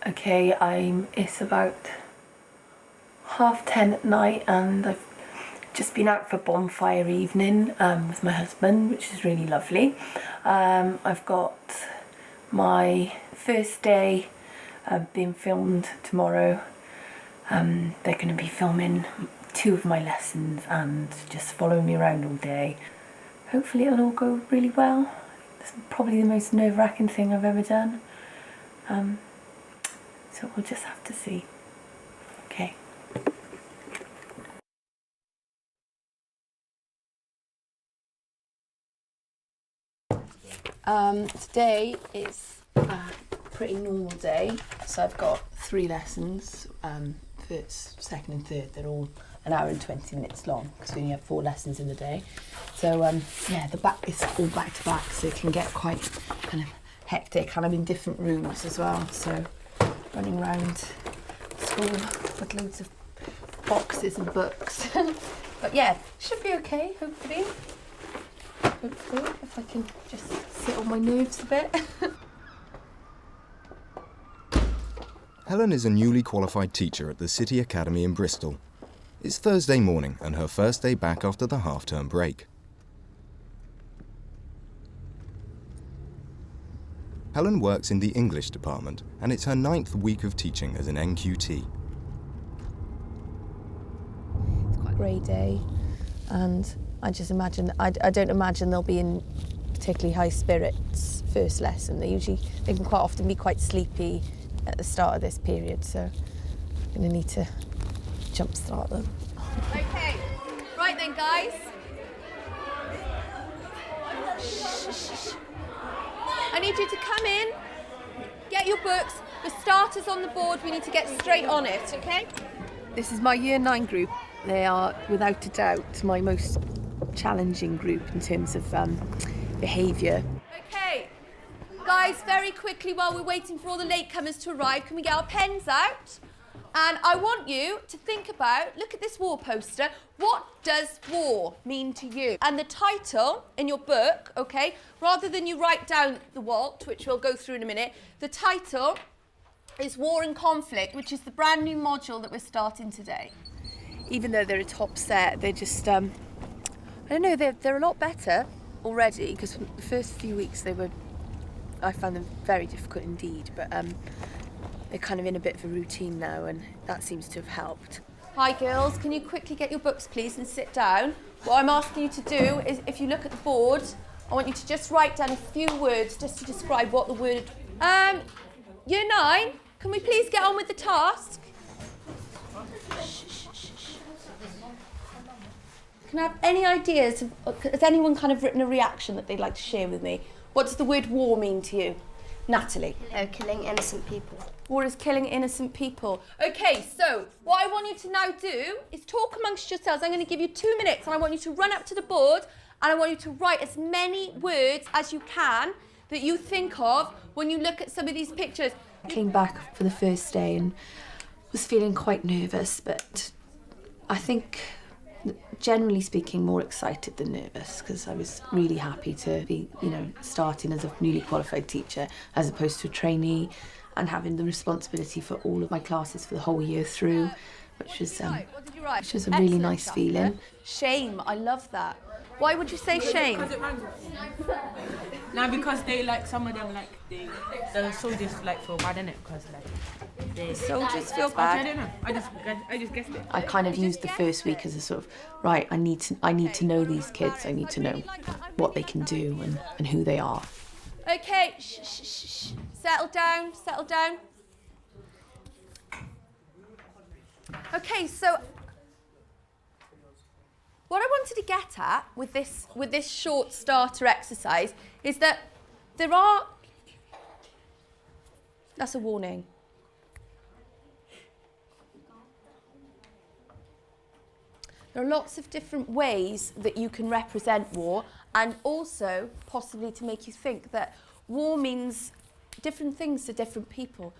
Okay, it's about 10:30 at night and I've just been out for bonfire evening with my husband, which is really lovely. I've got my first day being filmed tomorrow. They're going to be filming 2 of my lessons and just following me around all day. Hopefully it'll all go really well. It's probably the most nerve-wracking thing I've ever done. So we'll just have to see. Okay. Today is a pretty normal day. So I've got 3 lessons, first, second and third. They're all an hour and 20 minutes long because we only have 4 lessons in the day. So yeah, the back is all back to back, so it can get quite kind of hectic, and I'm in different rooms as well, so running around school with loads of boxes and books. But yeah, should be okay, hopefully. Hopefully, if I can just sit on my nerves a bit. Helen is a newly qualified teacher at the City Academy in Bristol. It's Thursday morning and her first day back after the half-term break. Helen works in the English department and it's her 9th week of teaching as an NQT. It's quite a grey day and I don't imagine they'll be in particularly high spirits first lesson. They can quite often be quite sleepy at the start of this period, so I'm going to need to jumpstart them. Okay, right then, guys. Shh. I need you to come in, get your books. The starters on the board, we need to get straight on it, okay? This is my Year 9 group. They are, without a doubt, my most challenging group in terms of behaviour. Okay, guys, very quickly while we're waiting for all the latecomers to arrive, can we get our pens out? And I want you to think about, look at this war poster, what does war mean to you? And the title in your book, okay, rather than you write down the WALT, which we'll go through in a minute, the title is War and Conflict, which is the brand new module that we're starting today. Even though they're a top set, they're just, I don't know, they're a lot better already, because the first few weeks I found them very difficult indeed, but they're kind of in a bit of a routine now, and that seems to have helped. Hi girls, can you quickly get your books please and sit down? What I'm asking you to do is, if you look at the board, I want you to just write down a few words just to describe what the word... Year 9, can we please get on with the task? Can I have any ideas? Has anyone kind of written a reaction that they'd like to share with me? What does the word war mean to you? Natalie? Killing innocent people. War is killing innocent people. Okay, so what I want you to now do is talk amongst yourselves. I'm going to give you 2 minutes and I want you to run up to the board and I want you to write as many words as you can that you think of when you look at some of these pictures. I came back for the first day and was feeling quite nervous, but I think, generally speaking, more excited than nervous, because I was really happy to be, starting as a newly qualified teacher as opposed to a trainee and having the responsibility for all of my classes for the whole year through, which was a really nice feeling. Shame, I love that. Why would you say shame? No, because they some of them the soldiers feel bad in it because they Soldiers feel bad. I don't know. I just guessed it. I kind of used the first week as a sort of, right, I need to know these kids. I need to know what they can do and who they are. Okay, shh. Settle down. Okay, so what I wanted to get at with this short starter exercise is that that's a warning. There are lots of different ways that you can represent war, and also possibly to make you think that war means different things to different people.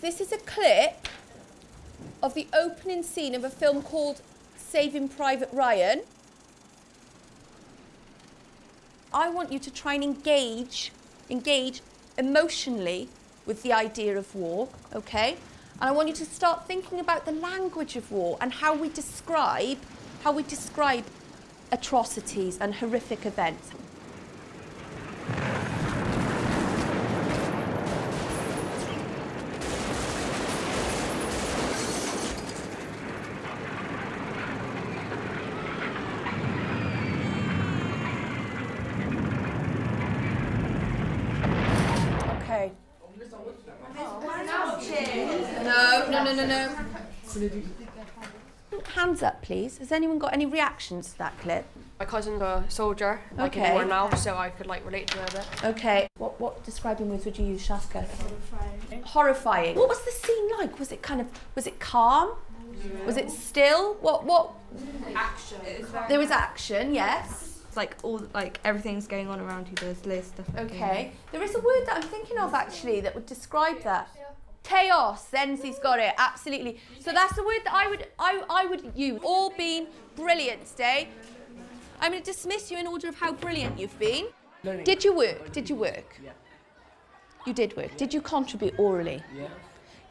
This is a clip of the opening scene of a film called Saving Private Ryan. I want you to try and engage emotionally with the idea of war, okay? And I want you to start thinking about the language of war and how we describe atrocities and horrific events. Okay. No. Hands up, please. Has anyone got any reactions to that clip? My cousin's a soldier, like in Okay. war now, so I could like relate to her a bit. Okay. What describing words would you use, Shaska? Horrifying. What was the scene like? Was it calm? Was it still? What? Action. There was action, yes. It's like everything's going on around you. There's loads of stuff. Okay. There is a word that I'm thinking of actually that would describe that. Chaos. Zenzi's got it. Absolutely. So that's the word that I would use. All been brilliant today. I'm going to dismiss you in order of how brilliant you've been. Did you work? Yeah. You did work. Did you contribute orally? Yeah.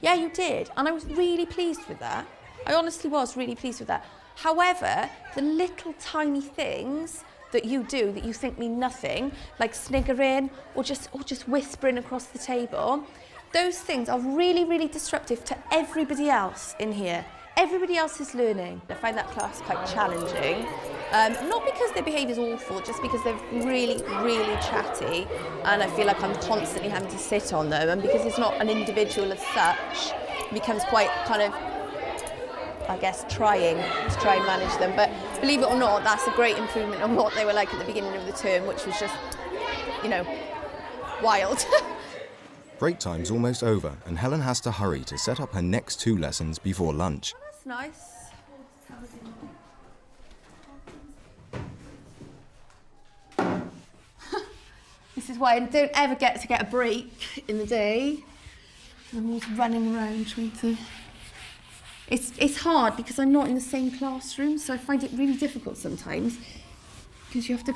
Yeah, you did. And I was really pleased with that. I honestly was really pleased with that. However, the little tiny things that you do that you think mean nothing, like sniggering or just whispering across the table, those things are really, really disruptive to everybody else in here. Everybody else is learning. I find that class quite challenging. Not because their behaviour is awful, just because they're really, really chatty, and I feel like I'm constantly having to sit on them, and because it's not an individual as such, it becomes quite kind of, I guess, trying to try and manage them. But believe it or not, that's a great improvement on what they were like at the beginning of the term, which was just, wild. Break time's almost over, and Helen has to hurry to set up her next 2 lessons before lunch. That's nice. This is why I don't ever get to get a break in the day. I'm always running around trying to... It's hard because I'm not in the same classroom, so I find it really difficult sometimes because you have to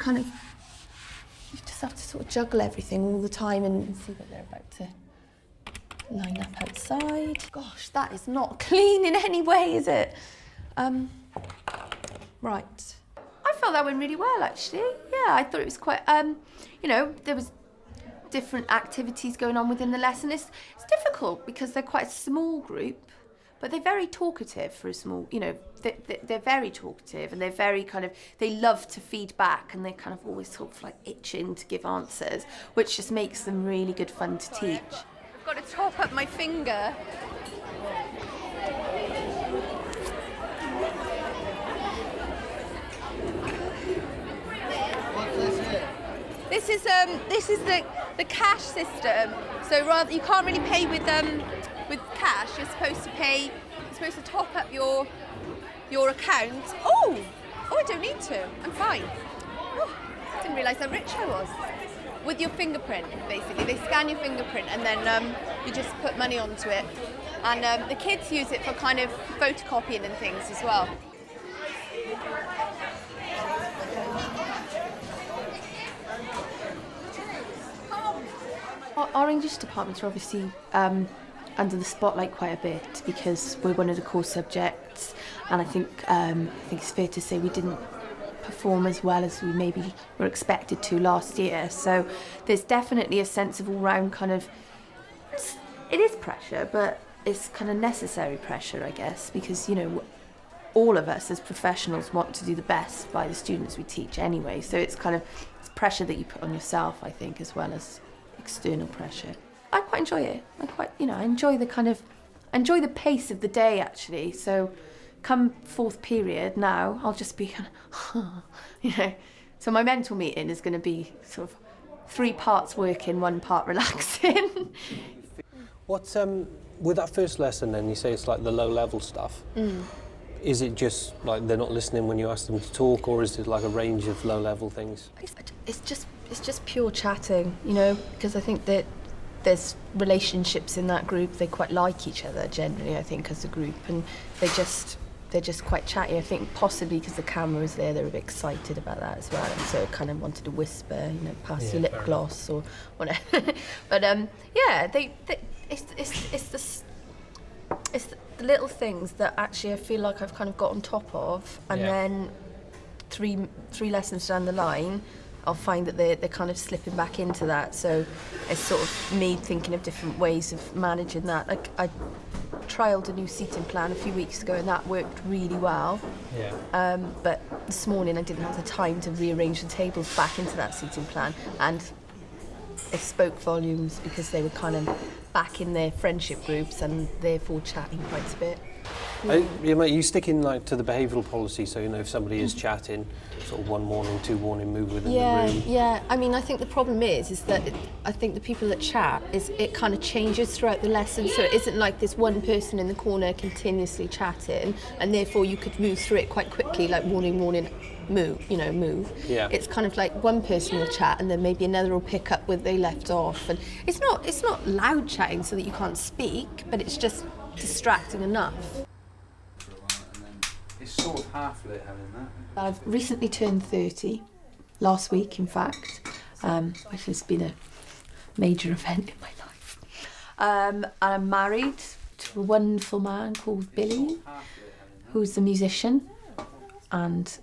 you just have to sort of juggle everything all the time and see that they're about to line up outside. Gosh, that is not clean in any way, is it? Right. I felt that went really well, actually. Yeah, I thought it was quite, there was different activities going on within the lesson. It's difficult because they're quite a small group, but they're very talkative for a small, they're very talkative and they're very they love to feed back and they're kind of always sort of like itching to give answers, which just makes them really good fun to teach. I've got to top up my finger. This is the cash system. So rather, you can't really pay with cash. You're supposed to top up your account. Oh, I don't need to. I'm fine. Oh, didn't realise how rich I was. With your fingerprint, basically, they scan your fingerprint and then you just put money onto it. And the kids use it for kind of photocopying and things as well. Our English departments are obviously under the spotlight quite a bit because we're one of the core subjects, and I think it's fair to say we didn't perform as well as we maybe were expected to last year. So there's definitely a sense of all-round it is pressure, but it's kind of necessary pressure, I guess, because all of us as professionals want to do the best by the students we teach anyway. So it's it's pressure that you put on yourself, I think, as well as external pressure. I quite enjoy it. I enjoy the pace of the day, actually. So come fourth period now, I'll just be So my mental meeting is going to be sort of 3 parts working, 1 part relaxing. What, with that first lesson then, you say it's like the low-level stuff. Is it just like they're not listening when you ask them to talk, or is it like a range of low-level things? It's just pure chatting, because I think that there's relationships in that group. They quite like each other generally, I think, as a group, and they just they're just quite chatty. I think possibly because the camera was there, they're a bit excited about that as well, and so kind of wanted to whisper, you know, pass your lip gloss or whatever. But yeah, it's the little things that actually I feel like I've kind of got on top of, and then three lessons down the line, I'll find that they're kind of slipping back into that. So it's sort of me thinking of different ways of managing that. Like I trialled a new seating plan a few weeks ago and that worked really well. Yeah. But this morning I didn't have the time to rearrange the tables back into that seating plan, and it spoke volumes because they were kind of back in their friendship groups and therefore chatting quite a bit. You sticking like to the behavioural policy, so you know if somebody is chatting, sort of 1 warning, 2 warning, move within the room. Yeah. I mean, I think the problem is that I think the people that chat it kind of changes throughout the lesson, so it isn't like this one person in the corner continuously chatting, and therefore you could move through it quite quickly, like warning, move. Yeah. It's kind of like one person will chat and then maybe another will pick up where they left off, and it's not loud chatting so that you can't speak, but it's just distracting enough. It's sort of half lit having that. I've recently turned 30, last week in fact, which has been a major event in my life. I'm married to a wonderful man called Billy, who's a musician, and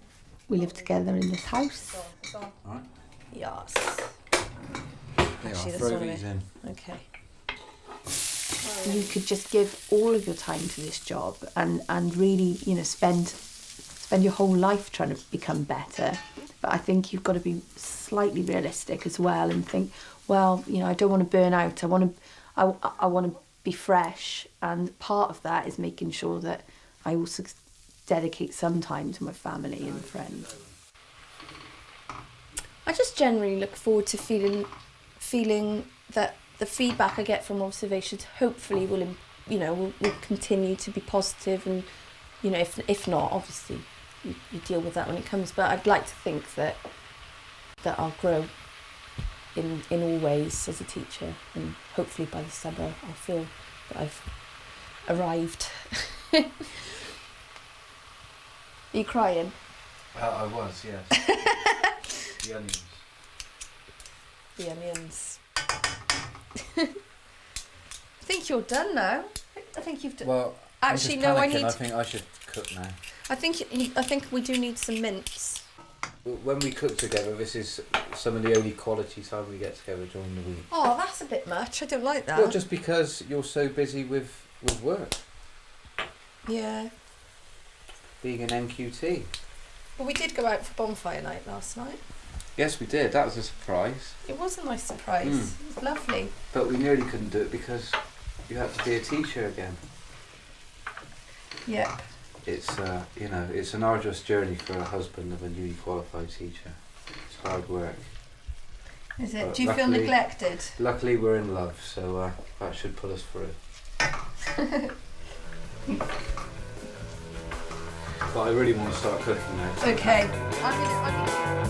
we live together in this house. Alright. Yes. Actually, throw these in. Okay. You could just give all of your time to this job and really, you know, spend your whole life trying to become better. But I think you've got to be slightly realistic as well and think, well, you know, I don't want to burn out. I want to be fresh, and part of that is making sure that I also dedicate some time to my family and friends. I just generally look forward to feeling that the feedback I get from observations hopefully will continue to be positive, and you know, if not, obviously you deal with that when it comes. But I'd like to think that I'll grow in all ways as a teacher, and hopefully by the summer I'll feel that I've arrived. Are you crying? I was, yes. The onions. The onions. I think you're done now. I think you've done. Well, actually, I'm just no. panicking. I think I should cook now. I think we do need some mince. When we cook together, this is some of the only quality time we get together during the week. Oh, that's a bit much. I don't like that. Well, just because you're so busy with work. Yeah. Being an NQT. Well, we did go out for bonfire night last night. Yes, we did. That was a surprise. It was a nice surprise. It was lovely. But we nearly couldn't do it because you had to be a teacher again. Yep. It's it's an arduous journey for a husband of a newly qualified teacher. It's hard work. Is it? But Do you feel neglected? Luckily, we're in love, so that should put us through. But I really want to start cooking now. Okay. I'm gonna